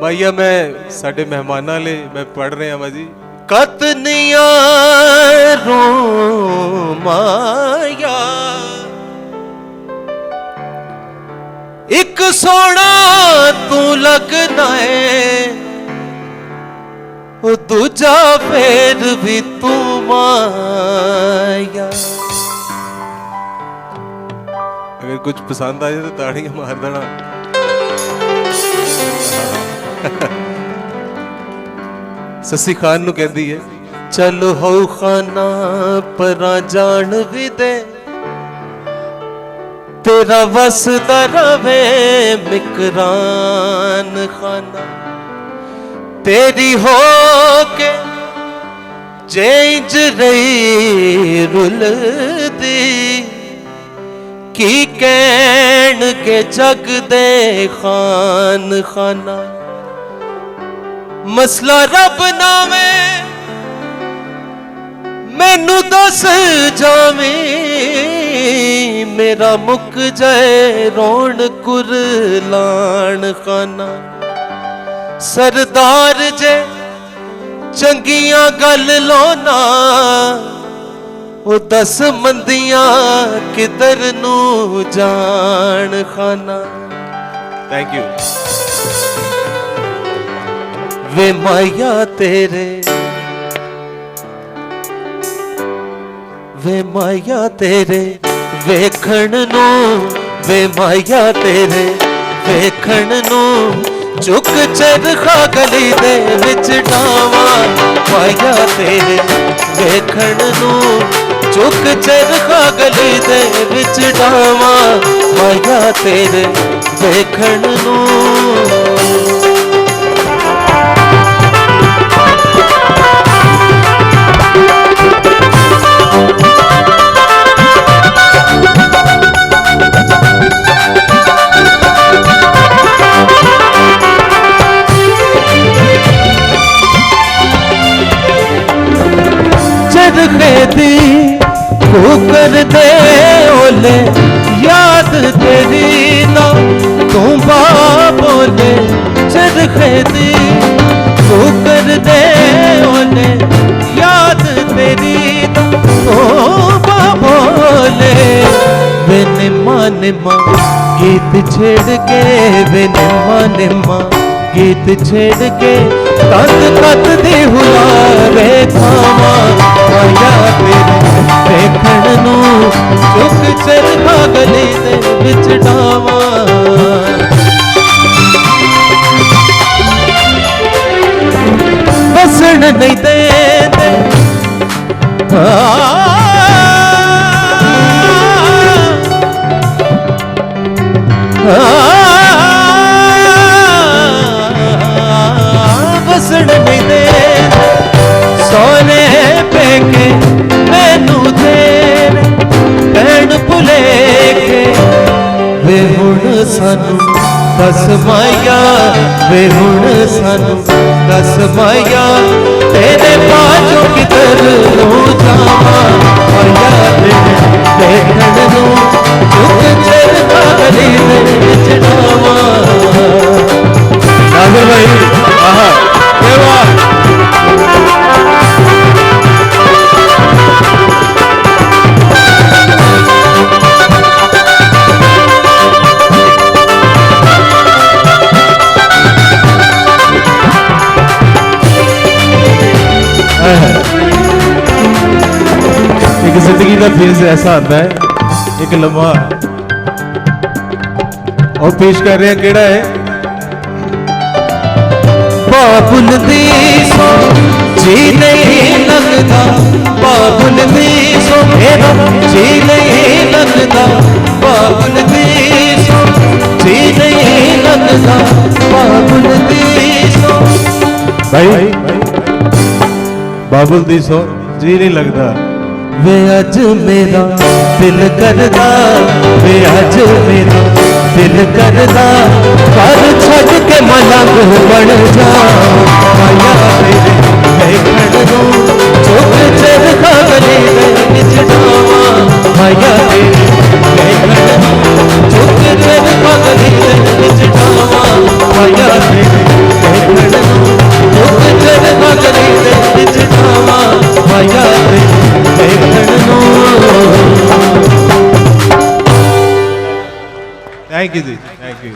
भाईया मैं साडे मेहमानां ले मैं पढ़ रहा वा जी। कतनिया रो माया एक सोना तू लगना है दूजा फिर भी तू माया। अगर कुछ पसंद आ जाए तो ताड़ियां मार देना। ससी खान नू कहती है चल हो खाना परा जान भी दे तेरा वसदा रवे मिकरान खाना तेरी हो के जेंज रही रुल दी की कहन के जग दे खान खाना। मसला रब नावे मैनू दस जावे मेरा मुक जाए रोन कुरलान खाना। सरदार जे चंगियां गल लोना वो दस मंदियां किधर नू जान खाना। Thank you. वे माया तेरे वे माया तेरे वेखण नू वे माया तेरे वेखण नू चुक चरखा गली दे विच डावा माया तेरे वेखण नू चुक चरखा गली दे विच डावा माया तेरे वेखण नू। चरखेदी कुकर दे ओले याद तेरी ना तू बोले चरखेदी कुकर दे ओले याद तेरी ना तू बोले। वे निम्मा निम्मा गीत छेड़ के वे निम्मा निम्मा गीत छेड़ के तत तत दी हुलारे थावा माया तेरे देखण नू चुक चरखा गली दे विच डावा। बसण नहीं दे बसण नहीं दे सोने पेके मैनू देर भैन भुलेखे। वे हुण सानू दस माया वे हुण सानू दस माया तेरे बाजो किधर नू जावा माया तेरे देखण नू चुक चरखा गली दे विच डावा। नाज़र भाई आहा क्या बात। एक जिंदगी का फेज ऐसा आता है एक लम्हा और पेश कर रहे हैं केड़ा है बाबुल दी सो जी नहीं लगता बाबुल दी सो मेरा जी नहीं लगता बाबुल दी सो जी नहीं लगता बाबुल दी सो। भाई बाबुल दी सो जी नहीं लगता। वे अज मेरा दिल करदा वे अज मेरा दिल करदा घर छड़ के मलंग बन जा माया तेरे देखण नू चुक चरखा गली दे विच डावा माया तेरे देखण नू चुक चरखा गली दे विच डावा माया तेरे माया देखण नूं। थैंक यू जी, थैंक यू।